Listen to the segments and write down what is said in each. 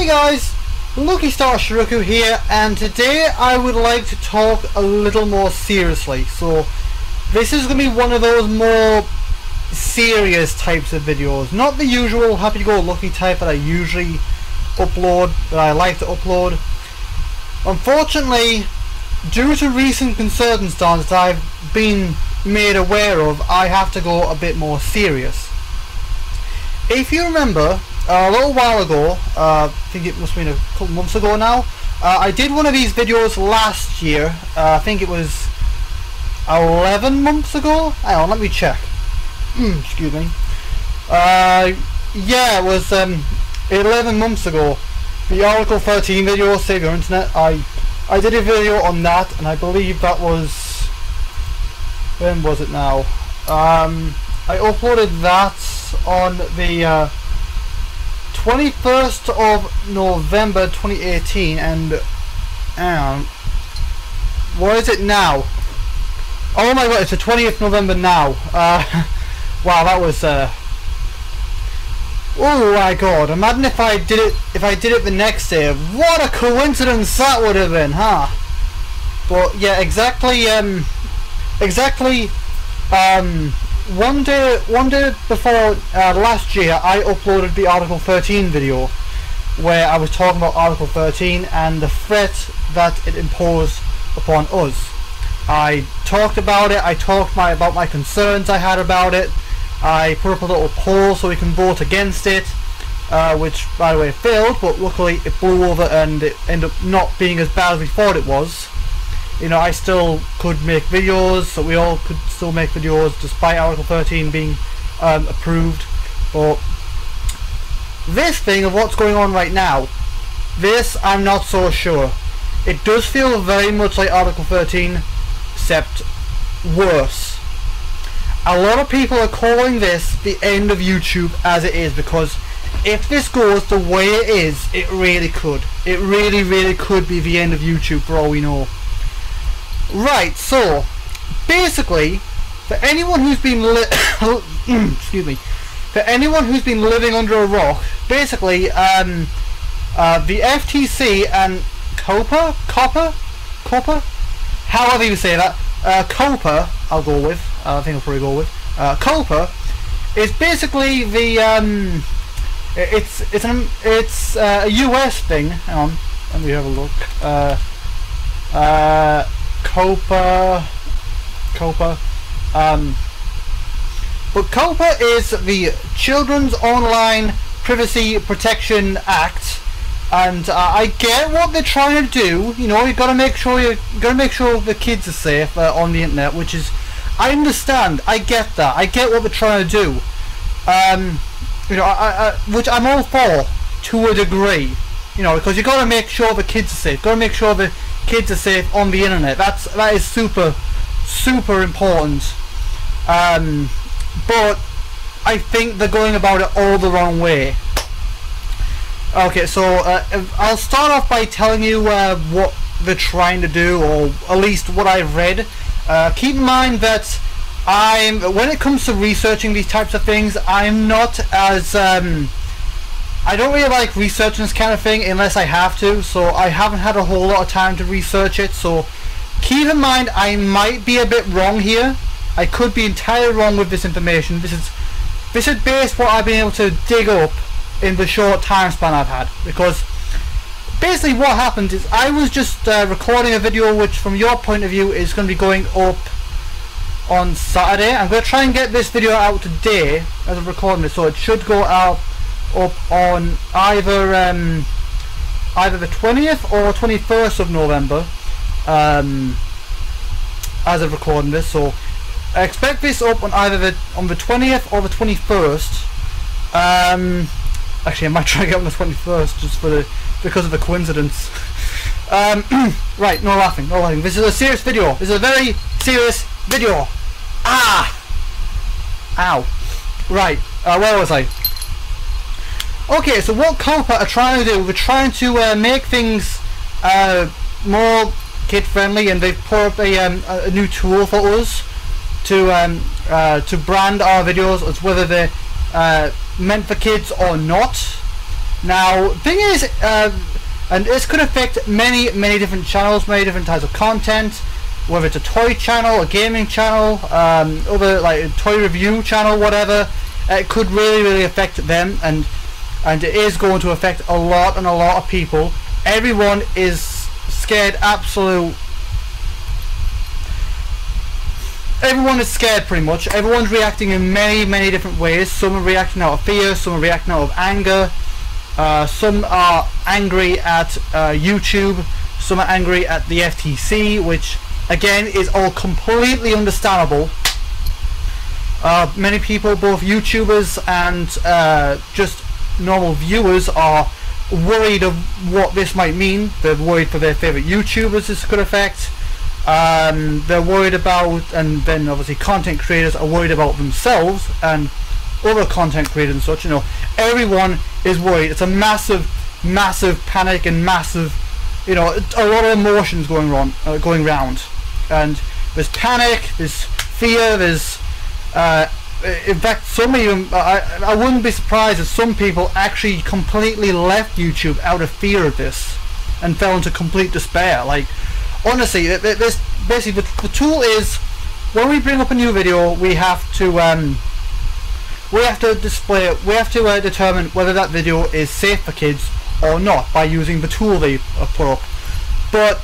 Hey guys, Lucky Star Shi-Roku here, and today I would like to talk a little more seriously. So this is going to be one of those more serious types of videos, not the usual happy-go-lucky type that I usually upload, that I like to upload. Unfortunately, due to recent circumstances I've been made aware of, I have to go a bit more serious. If you remember, a little while ago, I think it must have been a couple months ago now, I did one of these videos last year. I think it was 11 months ago? Hang on, let me check. Excuse me. Yeah, it was 11 months ago. The Article 13 video, Save Your Internet. I did a video on that, and I believe that was... when was it now? I uploaded that on the 21st of November 2018, and what is it now? Oh my god, it's the 20th November now. Wow, that was oh my god, imagine if I did it the next day. What a coincidence that would have been, huh? But yeah, exactly one day before last year, I uploaded the Article 13 video where I was talking about Article 13 and the threat that it imposed upon us. I talked about it, I talked about my concerns I had about it. I put up a little poll so we can vote against it, which by the way failed, but luckily it blew over and it ended up not being as bad as we thought it was. You know, I still could make videos, so we all could still make videos despite Article 13 being approved. But this thing of what's going on right now, this I'm not so sure. It does feel very much like Article 13, except worse. A lot of people are calling this the end of YouTube as it is, because if this goes the way it is, it really could. It really could be the end of YouTube for all we know. Right, so basically, for anyone who's been excuse me, for anyone who's been living under a rock, basically, the FTC and COPPA, however you say that, COPPA, I'll go with. I think I'll probably go with COPPA is basically the it's a US thing. Hang on, let me have a look. COPPA, but COPPA is the Children's Online Privacy Protection Act, and I get what they're trying to do. You know, you've got to make sure the kids are safe on the internet, which is, I understand, I get that, I get what they're trying to do. You know, which I'm all for to a degree. You know, because you got to make sure the kids are safe. Got to make sure the kids are safe on the internet. That is super important. But I think they're going about it all the wrong way. Okay, so I'll start off by telling you what they're trying to do, or at least what I've read. Keep in mind that when it comes to researching these types of things, I'm not as I don't really like researching this kind of thing unless I have to, so I haven't had a whole lot of time to research it, so keep in mind I might be a bit wrong here. I could be entirely wrong with this information. This is based what I've been able to dig up in the short time span I've had, because basically what happened is I was just recording a video which from your point of view is going to be going up on Saturday. I'm going to try and get this video out today as I'm recording it, so it should go out up on either the 20th or 21st of November as of recording this. So I expect this up on either the 20th or the 21st. Actually, I might try to get on the 21st just because of the coincidence. Right, no laughing. This is a serious video. This is a very serious video. Ow. Right, where was I? Okay, so what COPPA are trying to do, we're trying to make things more kid friendly, and they've put up a new tool for us to brand our videos as whether they're meant for kids or not. Now, thing is, and this could affect many different channels, many different types of content, whether it's a toy channel, a gaming channel, other like a toy review channel, whatever. It could really affect them, and it is going to affect a lot of people. Everyone is scared, everyone is scared pretty much. Everyone's reacting in many different ways. Some are reacting out of fear, some are reacting out of anger, some are angry at YouTube, some are angry at the FTC, which again is all completely understandable. Many people, both YouTubers and just normal viewers, are worried of what this might mean. They're worried for their favourite YouTubers this could affect. They're worried about, and then obviously content creators are worried about themselves and other content creators and such. You know, everyone is worried. It's a massive panic and massive, you know, a lot of emotions going round. And there's panic, there's fear, there's in fact, some even I wouldn't be surprised if some people actually completely left YouTube out of fear of this and fell into complete despair. Like, honestly, this basically the tool is, when we bring up a new video, we have to determine whether that video is safe for kids or not by using the tool they put up. But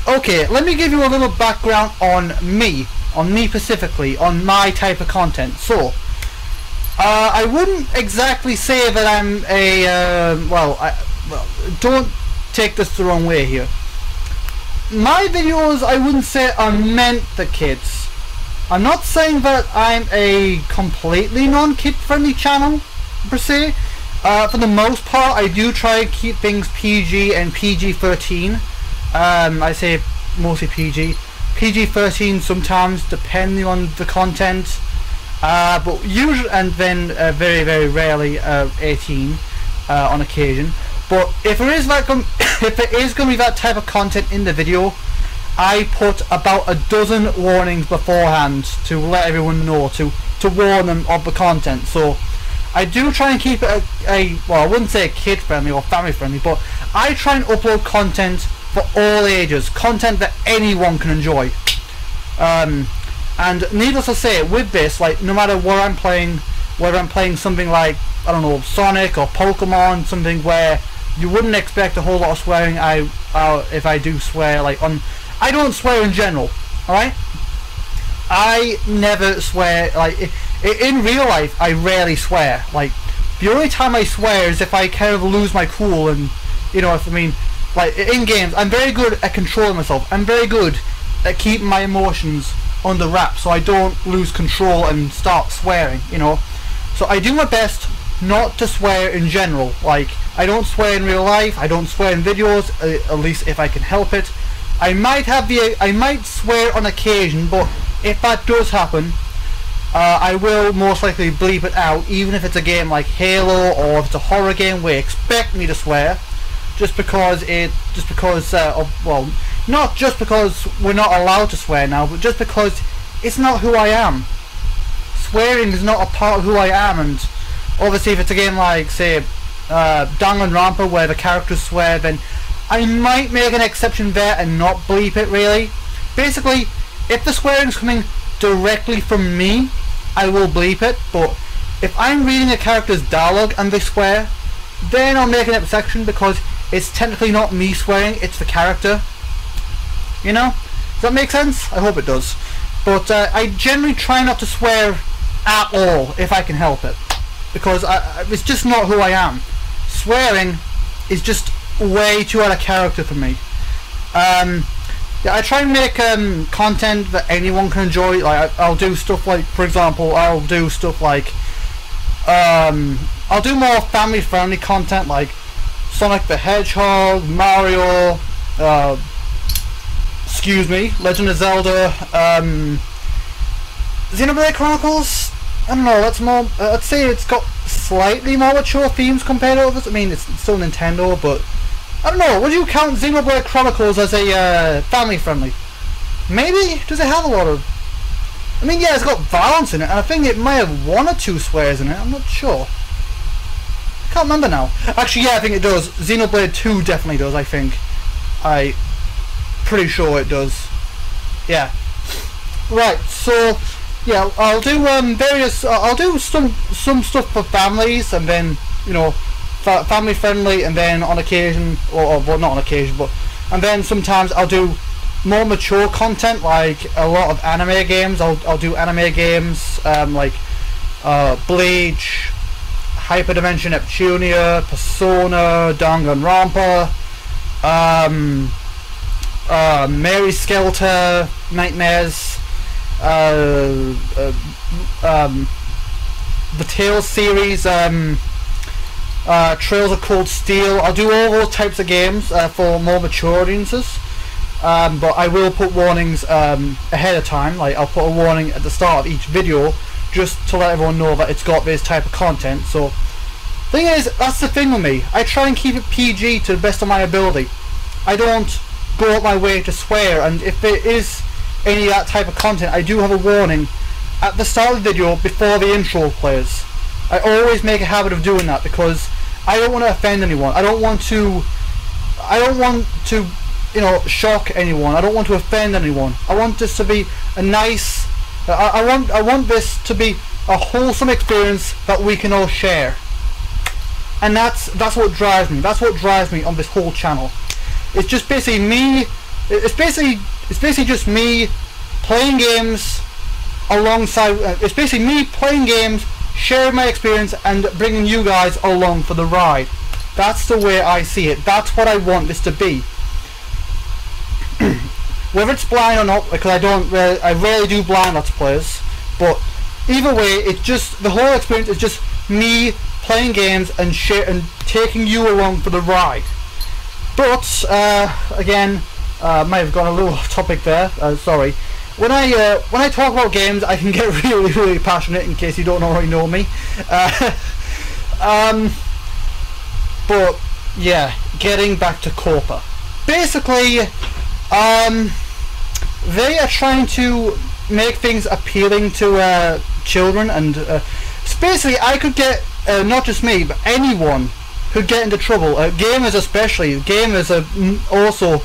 okay, let me give you a little background on me specifically, on my type of content. So I wouldn't exactly say that I'm a well, don't take this the wrong way here. My videos, I wouldn't say are meant for kids. I'm not saying that I'm a completely non-kid friendly channel per se. For the most part, I do try to keep things PG and PG-13. I say mostly PG. PG-13 sometimes, depending on the content, but usually, and then very rarely 18 on occasion. But if there is like if there is going to be that type of content in the video, I put about a dozen warnings beforehand to let everyone know, to warn them of the content. So I do try and keep it well, I wouldn't say kid friendly or family friendly, but I try and upload content for all ages, content that anyone can enjoy. And needless to say, with this, like, no matter what I'm playing, whether I'm playing something like, I don't know, Sonic or Pokemon, something where you wouldn't expect a whole lot of swearing, if I do swear, like, I don't swear in general, alright? I never swear, like, in real life, I rarely swear. Like, the only time I swear is if I kind of lose my cool, and, you know what I mean. Like, in games, I'm very good at controlling myself. I'm very good at keeping my emotions under wraps, so I don't lose control and start swearing, you know. So I do my best not to swear in general. Like, I don't swear in real life, I don't swear in videos, at least if I can help it. I might swear on occasion, but if that does happen, I will most likely bleep it out, even if it's a game like Halo, or if it's a horror game where you expect me to swear. Just because well, not just because we're not allowed to swear now, but just because it's not who I am. Swearing is not a part of who I am, and obviously if it's a game like, say, Danganronpa, where the characters swear, then I might make an exception there and not bleep it, really. Basically, if the swearing is coming directly from me, I will bleep it, but if I'm reading a character's dialogue and they swear, then I'll make an exception, because it's technically not me swearing, it's the character. You know? Does that make sense? I hope it does. But I generally try not to swear at all if I can help it, because it's just not who I am. Swearing is just way too out of character for me. Yeah, I try and make content that anyone can enjoy. Like, I'll do stuff like, for example, I'll do stuff like I'll do more family friendly content like Sonic the Hedgehog, Mario, excuse me, Legend of Zelda, Xenoblade Chronicles. I don't know, that's more, I'd say it's got slightly more mature themes compared to others. I mean, it's still Nintendo, but I don't know, would you count Xenoblade Chronicles as a family friendly? Maybe? Does it have a lot of, I mean, yeah, it's got violence in it, and I think it may have 1 or 2 swears in it, I'm not sure. Can't remember now. Actually, yeah, I think it does. Xenoblade 2 definitely does, I think. Pretty sure it does. Yeah. Right, so yeah, I'll do various. I'll do some stuff for families, and then, you know, family friendly, and then on occasion, or well, not on occasion, but and then sometimes I'll do more mature content, like a lot of anime games. I'll do anime games like Bleach, Hyperdimension Neptunia, Persona, Danganronpa, Mary Skelter, Nightmares, the Tales series, Trails of Cold Steel. I'll do all those types of games for more mature audiences, but I will put warnings ahead of time. Like, I'll put a warning at the start of each video just to let everyone know that it's got this type of content. So thing is, that's the thing with me, I try and keep it PG to the best of my ability. I don't go out my way to swear, and if there is any of that type of content, I do have a warning at the start of the video before the intro plays. I always make a habit of doing that because I don't want to offend anyone. I don't want to, you know, shock anyone. I don't want to offend anyone. I want this to be a nice, I want this to be a wholesome experience that we can all share. And that's what drives me. That's what drives me on this whole channel. It's just basically me. It's basically just me playing games alongside. It's basically me playing games, sharing my experience, and bringing you guys along for the ride. That's the way I see it. That's what I want this to be. Whether it's blind or not, because I rarely do blind Let's Plays, but either way, it's just, the whole experience is just me playing games and taking you along for the ride. But again, might have gone a little off topic there. Sorry. When I talk about games, I can get really passionate. In case you don't already know me. But yeah, getting back to COPPA. Basically, they are trying to make things appealing to children, and basically, I could get not just me, but anyone could get into trouble. Gamers especially. Gamers are also,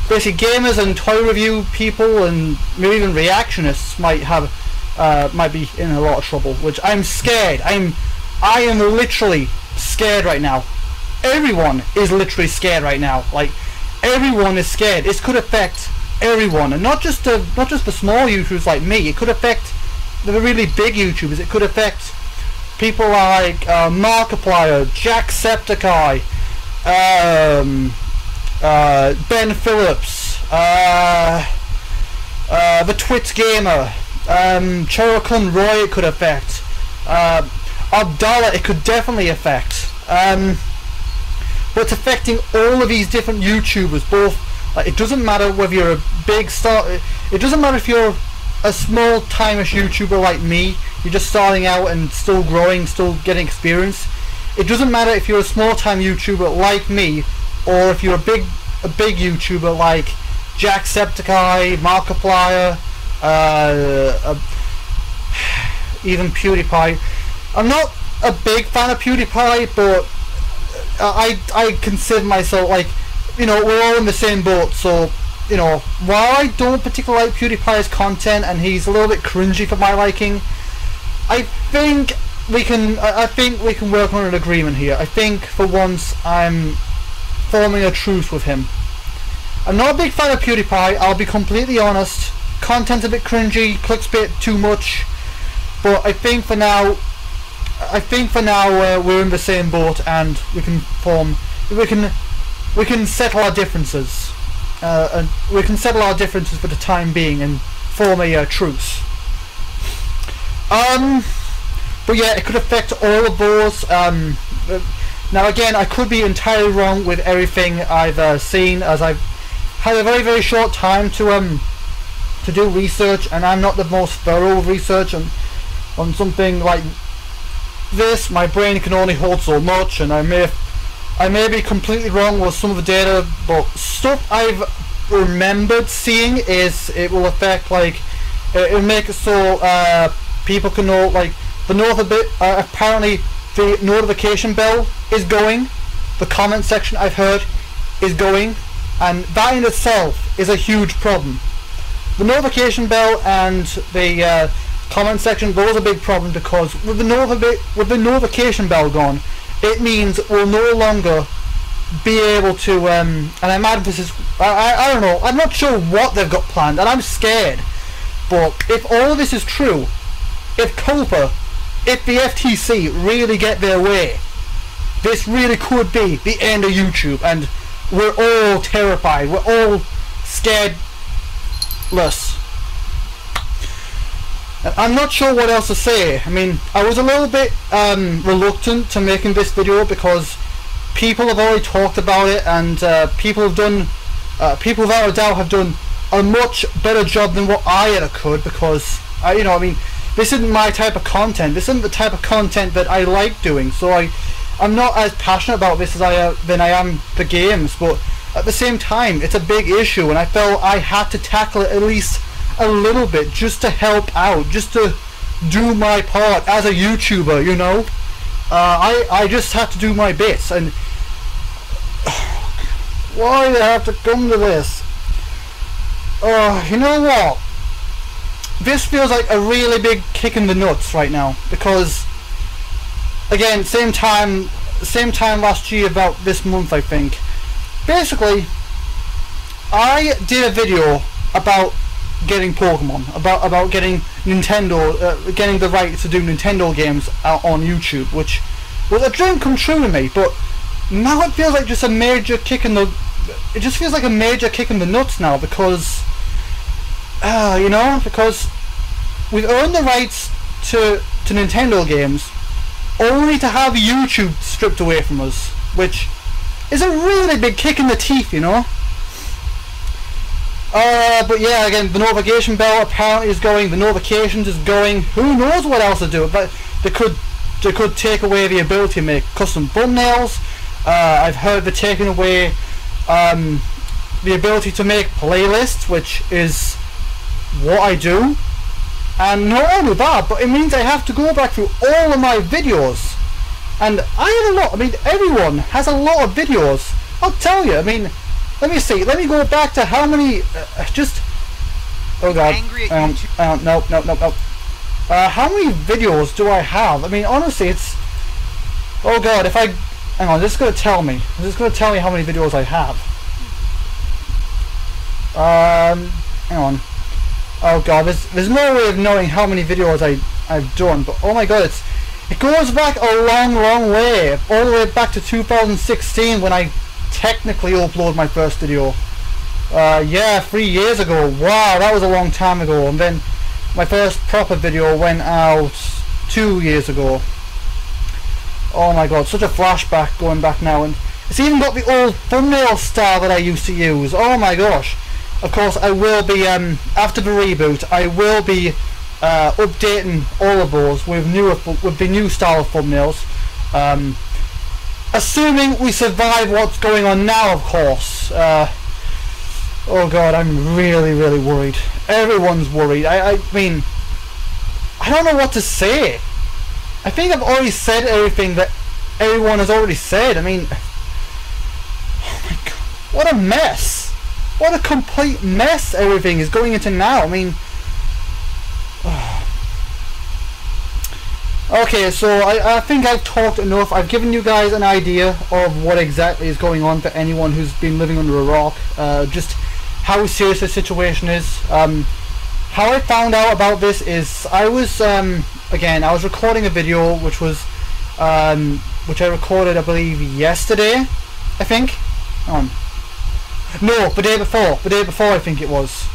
basically gamers and toy review people and maybe even reactionists might be in a lot of trouble, which I'm scared. I am literally scared right now. Everyone is literally scared right now. Like, everyone is scared. This could affect everyone, and not just the small YouTubers like me. It could affect the really big YouTubers. It could affect people like Markiplier, Jacksepticeye, Ben Phillips, the Twitch Gamer, Shi-Roku Roy. It could affect Abdallah. It could definitely affect. But it's affecting all of these different YouTubers. Both, like, it doesn't matter whether you're a big star. It doesn't matter if you're a small time-ish YouTuber like me. You're just starting out and still growing, still getting experience. It doesn't matter if you're a small-time YouTuber like me, or if you're a big YouTuber like Jacksepticeye, Markiplier, even PewDiePie. I'm not a big fan of PewDiePie, but I consider myself, like, you know, we're all in the same boat. So, you know, while I don't particularly like PewDiePie's content and he's a little bit cringy for my liking, I think we can work on an agreement here. I think for once I'm forming a truce with him. I'm not a big fan of PewDiePie, I'll be completely honest. Content's a bit cringy, clickbait too much, but I think for now we're in the same boat, and we can settle our differences. And we can settle our differences for the time being and form a truce. But yeah, it could affect all of those. Now again, I could be entirely wrong with everything I've seen, as I've had a very short time to do research, and I'm not the most thorough research on something like this. My brain can only hold so much, and I may be completely wrong with some of the data, but stuff I've remembered seeing is it will affect, like, it'll make it so people can know, like, apparently the notification bell is going, the comment section I've heard is going, and that in itself is a huge problem. The notification bell and the comment section, those are a big problem, because with the notification bell gone, it means we'll no longer be able to, and I imagine this is, I don't know, I'm not sure what they've got planned, and I'm scared, but if all of this is true, if COPPA, if the FTC really get their way, this really could be the end of YouTube, and we're all terrified, we're all scared less. I'm not sure what else to say. I mean, I was a little bit reluctant to making this video because people have already talked about it, and people have done, people without a doubt have done a much better job than what I ever could, because you know, I mean, this isn't my type of content. This isn't the type of content that I like doing. So I'm not as passionate about this as than I am the games, but at the same time, it's a big issue, and I felt I had to tackle it at least a little bit, just to help out, just to do my part as a YouTuber, you know. I just had to do my bits, and why do I have to come to this? You know what? This feels like a really big kick in the nuts right now, because again, same time last year, about this month I think. Basically, I did a video about getting Pokemon, about getting Nintendo, getting the right to do Nintendo games on YouTube, which was a dream come true to me. But now it feels like just a major kick in the, it just feels like a major kick in the nuts now, because you know, because we've earned the rights to Nintendo games, only to have YouTube stripped away from us, which is a really big kick in the teeth, you know. But yeah, again, the notification bell apparently is going, the notifications is going, who knows what else to do, but they could take away the ability to make custom thumbnails. I've heard they're taking away the ability to make playlists, which is what I do. And not only that, but it means I have to go back through all of my videos, and I have a lot. I mean, everyone has a lot of videos, I'll tell you. I mean, let me see, let me go back to how many, just, oh god, no, how many videos do I have? I mean, honestly, it's, oh god, if I, hang on, this is going to tell me how many videos I have. Hang on. Oh god, there's no way of knowing how many videos I've done, but oh my god, it goes back a long way, all the way back to 2016 when I technically uploaded my first video. Yeah, 3 years ago. Wow, that was a long time ago. And then my first proper video went out 2 years ago. Oh my god, such a flashback going back now, and it's even got the old thumbnail style that I used to use. Oh my gosh. Of course, I will be, after the reboot, I will be updating all of those with the new style of thumbnails. Assuming we survive what's going on now, of course. Oh god, I'm really worried. Everyone's worried. I mean, I don't know what to say. I think I've already said everything that everyone has already said. I mean, oh my god, what a mess. What a complete mess everything is going into now. I mean, okay, so I think I've talked enough. I've given you guys an idea of what exactly is going on for anyone who's been living under a rock. Just how serious the situation is. How I found out about this is I was again, I was recording a video which was which I recorded, I believe, yesterday, I think. No, the day before I think it was.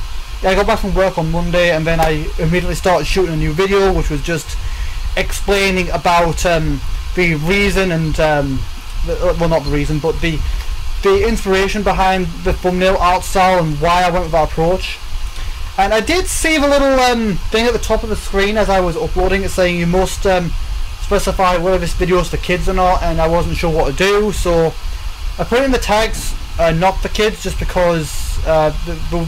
Yeah, I got back from work on Monday, and then I immediately started shooting a new video, which was just explaining about the reason and well, not the reason, but the inspiration behind the thumbnail art style and why I went with that approach. And I did see the little thing at the top of the screen as I was uploading it, saying you must specify whether this video is for kids or not, and I wasn't sure what to do, so I put in the tags not for kids, just because there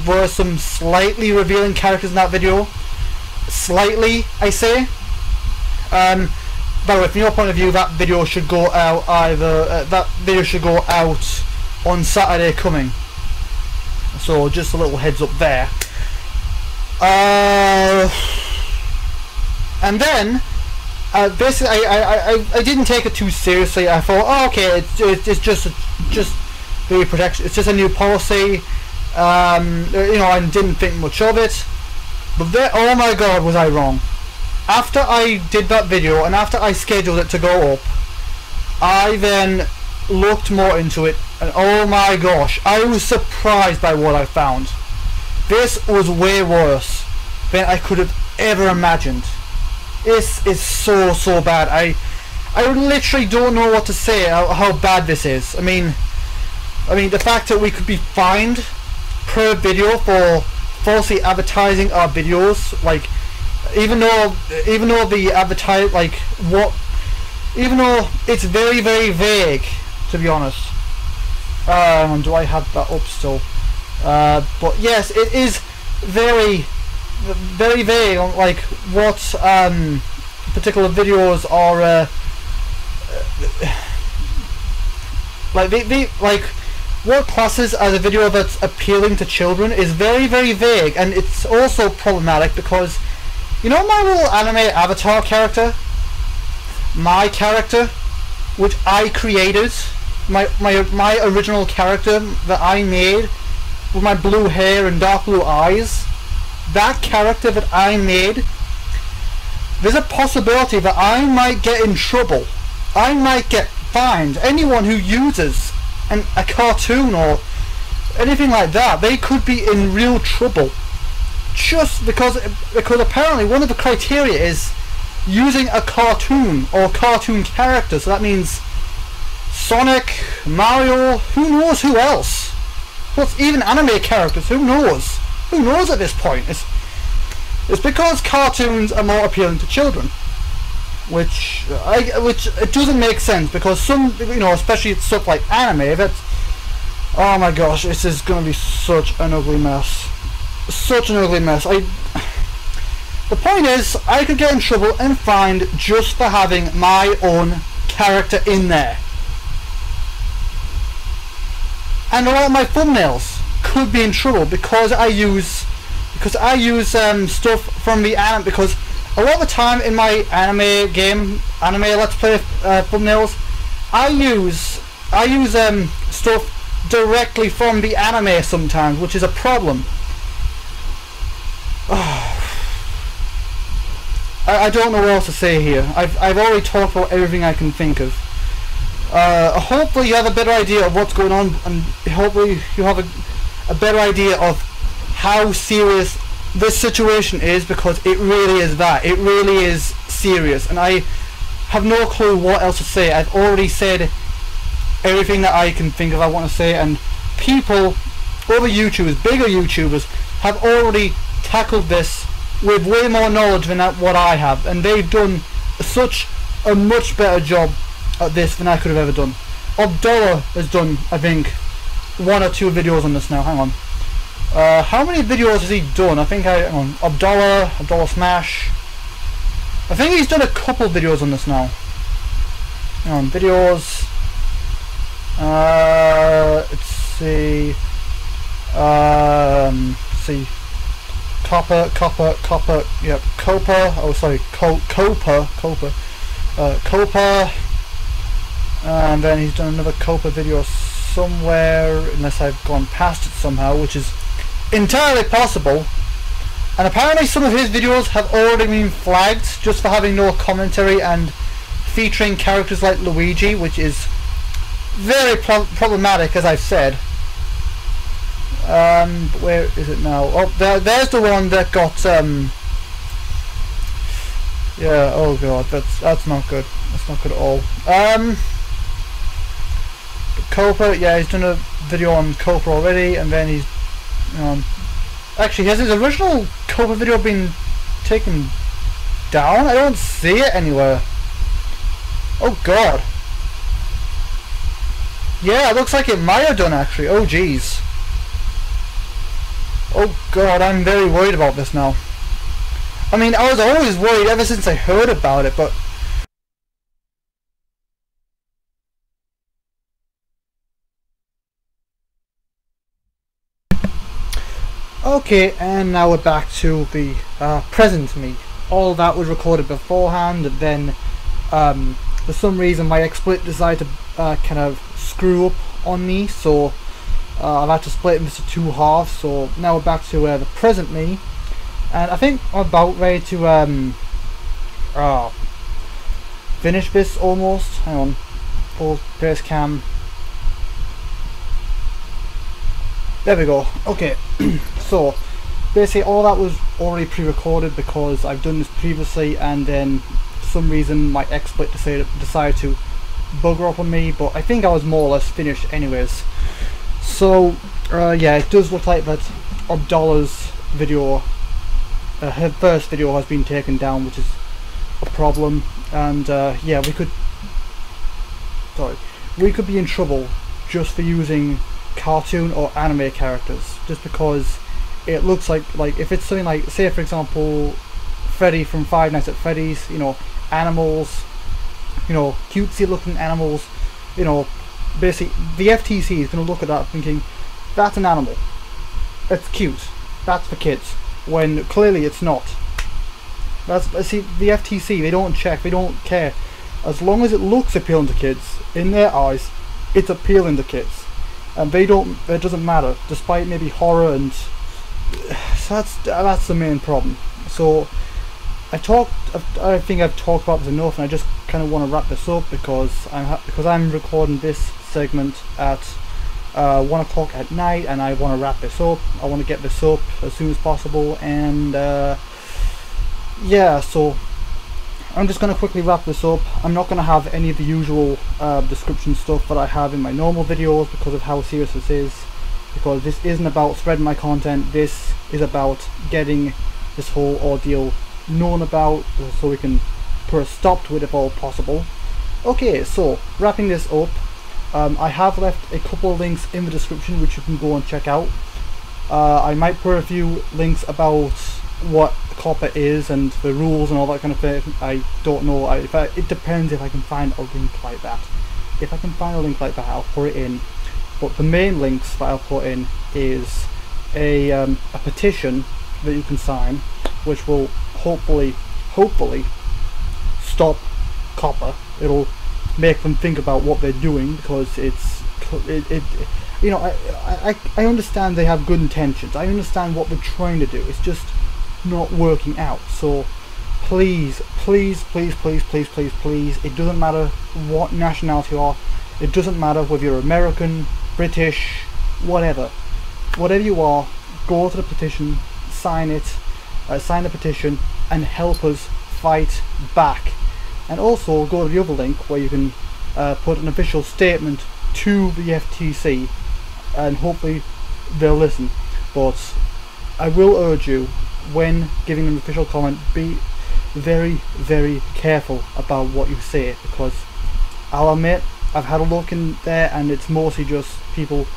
were some slightly revealing characters in that video. Slightly, I say. by the way, from your point of view, that video should go out on Saturday coming. So just a little heads up there. And then basically I didn't take it too seriously. I thought, oh, okay, it's just the protection. It's just a new policy. You know, I didn't think much of it. But then, oh my god, was I wrong. After I did that video and after I scheduled it to go up, I then looked more into it, and oh my gosh, I was surprised by what I found. This was way worse than I could have ever imagined. This is so bad. I literally don't know what to say how bad this is. I mean the fact that we could be fined per video for falsely advertising our videos, like even though the advertise, like what, even though it's very vague, to be honest. Do I have that up still? But yes, it is very vague on like what particular videos are like what classes as a video that's appealing to children is very vague, and it's also problematic because, you know, my little anime avatar character, my character, which I created, my original character that I made with my blue hair and dark blue eyes, that character that I made, there's a possibility that I might get in trouble. I might get fined. Anyone who uses a cartoon or anything like that, they could be in real trouble, just because apparently one of the criteria is using a cartoon or cartoon character. So that means Sonic, Mario, who knows who else? What's even anime characters? Who knows? Who knows at this point? It's because cartoons are more appealing to children, which it doesn't make sense, because some, you know, especially stuff like anime, that's, oh my gosh, this is gonna be such an ugly mess. Such an ugly mess. The point is, I could get in trouble and fined just for having my own character in there. And a lot of my thumbnails could be in trouble because I use stuff from the anime, because a lot of the time in my anime let's play thumbnails, I use stuff directly from the anime sometimes, which is a problem. I don't know what else to say here. I've already talked about everything I can think of. Hopefully you have a better idea of what's going on, and hopefully you have a better idea of how serious this situation is, because it really is that. It really is serious, and I have no clue what else to say. I've already said everything that I can think of I want to say, and people, other YouTubers, bigger YouTubers, have already tackled this with way more knowledge than what I have, and they've done such a much better job at this than I could have ever done. Abdullah has done, I think, 1 or 2 videos on this now. Hang on. How many videos has he done? I think hang on. Abdullah Smash. I think he's done a couple videos on this now. Hang on, videos. Let's see. See. COPPA. Yep. COPPA. Oh, sorry. COPPA. COPPA. And then he's done another COPPA video somewhere, unless I've gone past it somehow, which is entirely possible. And apparently some of his videos have already been flagged just for having no commentary and featuring characters like Luigi, which is very problematic, as I've said. Where is it now? Oh, there's the one that got yeah, oh god, that's not good. That's not good at all. COPPA, yeah, he's done a video on COPPA already, and then he's actually, has his original COPPA video been taken down? I don't see it anywhere. Oh god. Yeah, it looks like it might have done actually. Oh jeez. Oh god, I'm very worried about this now. I mean, I was always worried ever since I heard about it, but Okay, and now we're back to the present me. All that was recorded beforehand, and then for some reason my XSplit decided to kind of screw up on me, so I've had to split into two halves. So now we're back to the present me, and I think I'm about ready to finish this almost. Hang on, full face cam. There we go. Okay, so basically all that was already pre-recorded because I've done this previously, and then for some reason my XSplit decided to bugger up on me, but I think I was more or less finished anyways. So yeah, it does look like that Abdullah's video, her first video, has been taken down, which is a problem, and yeah, we could be in trouble just for using cartoon or anime characters, just because it looks like if it's something like, say for example, Freddy from Five Nights at Freddy's, you know, animals, you know, cutesy looking animals, you know, basically the FTC is going to look at that thinking that's an animal, it's cute, that's for kids, when clearly it's not. That's, see, the FTC, they don't check, they don't care. As long as it looks appealing to kids, in their eyes, it's appealing to kids. And they don't, it doesn't matter, despite maybe horror, and so that's the main problem. So I think I've talked about this enough, and I just kind of want to wrap this up because I'm recording this segment at 1 o'clock at night, and I want to wrap this up. I want to get this up as soon as possible, and yeah, so I'm just going to quickly wrap this up. I'm not going to have any of the usual description stuff that I have in my normal videos because of how serious this is, because this isn't about spreading my content, this is about getting this whole ordeal known about so we can put a stop to it if all possible. Okay, so wrapping this up, I have left a couple of links in the description which you can go and check out. I might put a few links about what COPPA is and the rules and all that kind of thing. I don't know, it depends if I can find a link like that. If I can find a link like that, I'll put it in. But the main links that I'll put in is a petition that you can sign, which will hopefully stop COPPA. It'll make them think about what they're doing, because you know, I understand they have good intentions. I understand what they're trying to do. It's just not working out. So please, it doesn't matter what nationality you are, it doesn't matter whether you're American, British, whatever you are, go to the petition, sign it, sign the petition, and help us fight back. And also go to the other link where you can put an official statement to the FTC, and hopefully they'll listen. But I will urge you, when giving an official comment, be very careful about what you say, because I'll admit I've had a look in there and it's mostly just people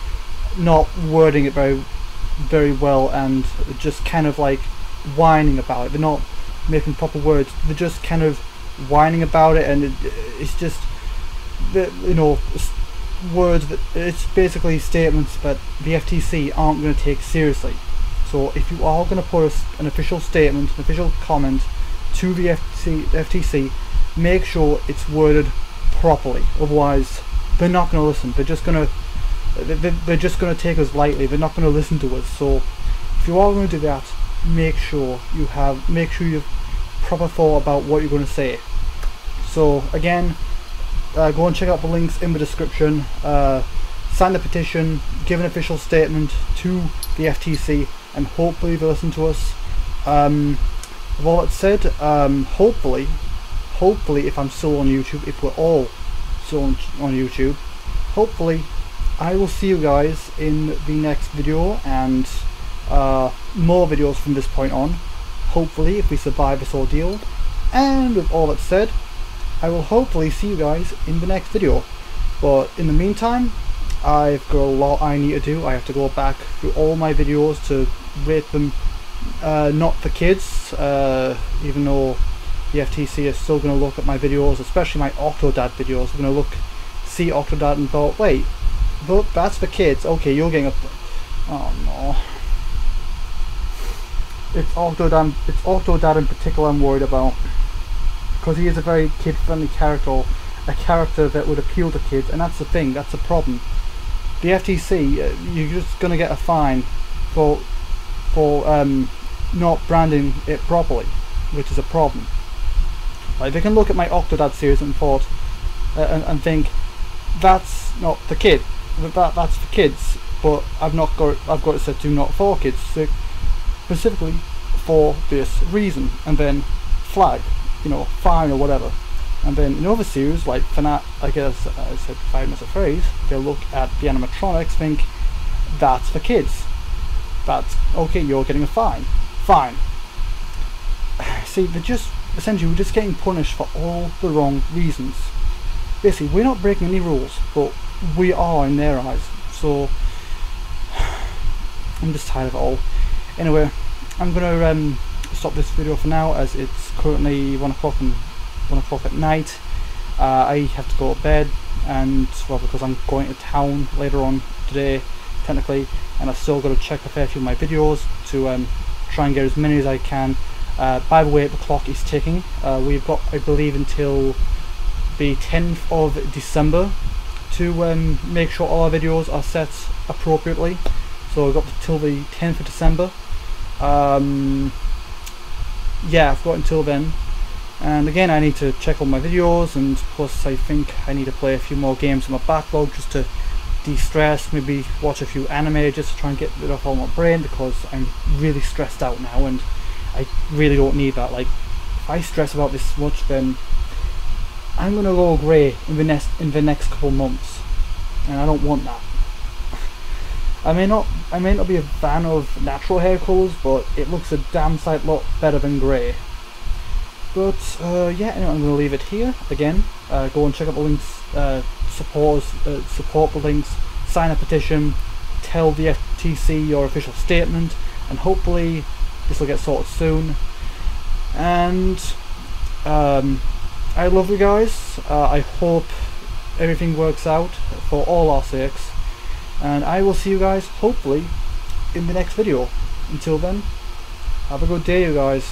not wording it very well, and just kind of like whining about it. They're not making proper words, they're just kind of whining about it, and it's just, you know, words that, it's basically statements that the FTC aren't going to take seriously. So if you are going to put an official statement, an official comment to the FTC, make sure it's worded properly. Otherwise, they're not going to listen. They're just going to take us lightly. They're not going to listen to us. So if you are going to do that, make sure you've proper thought about what you're going to say. So again, go and check out the links in the description. Sign the petition, give an official statement to the FTC, and hopefully they'll listen to us. With all that said, hopefully if I'm still on YouTube, if we're all still on YouTube, hopefully I will see you guys in the next video, and more videos from this point on, hopefully, if we survive this ordeal. And with all that said, I will hopefully see you guys in the next video. But in the meantime, I've got a lot I need to do. I have to go back through all my videos to rate them not for kids, even though the FTC is still going to look at my videos, especially my Octodad videos. They're going to see Octodad and thought, wait, but that's for kids. Okay, you're getting a... Oh no. it's Octodad in particular I'm worried about, because he is a very kid-friendly character, a character that would appeal to kids, and that's the thing, that's the problem. The FTC, you're just gonna get a fine for not branding it properly, which is a problem. Like, they can look at my Octodad series and thought and think that's not the kid, that's for kids, but I've got it set to not for kids, specifically for this reason, and then flag, you know, fine or whatever. And then in other series like I guess I said 5 minutes of phrase, they'll look at the animatronics, think that's for kids, that's okay, you're getting a fine. See, we're just getting punished for all the wrong reasons. Basically, we're not breaking any rules, but we are in their eyes. So I'm just tired of it all. Anyway, I'm gonna stop this video for now, as it's currently 1 o'clock at night. I have to go to bed, and well, because I'm going to town later on today, technically, and I've still got to check a fair few of my videos to try and get as many as I can. By the way, the clock is ticking. We've got, I believe, until the 10th of December to make sure all our videos are set appropriately. So we've got till the 10th of December. Yeah, I've got until then. And again, I need to check all my videos, and plus I think I need to play a few more games in my backlog just to de-stress, maybe watch a few anime just to try and get rid of all my brain, because I'm really stressed out now and I really don't need that. Like, if I stress about this much, then I'm gonna go grey in the next couple months, and I don't want that. I may not be a fan of natural hair colours, but it looks a damn sight lot better than grey. But yeah, anyway, I'm going to leave it here. Again, go and check out the links, support the links, sign a petition, tell the FTC your official statement, and hopefully this will get sorted soon. And I love you guys. I hope everything works out for all our sakes, and I will see you guys hopefully in the next video. Until then, have a good day, you guys.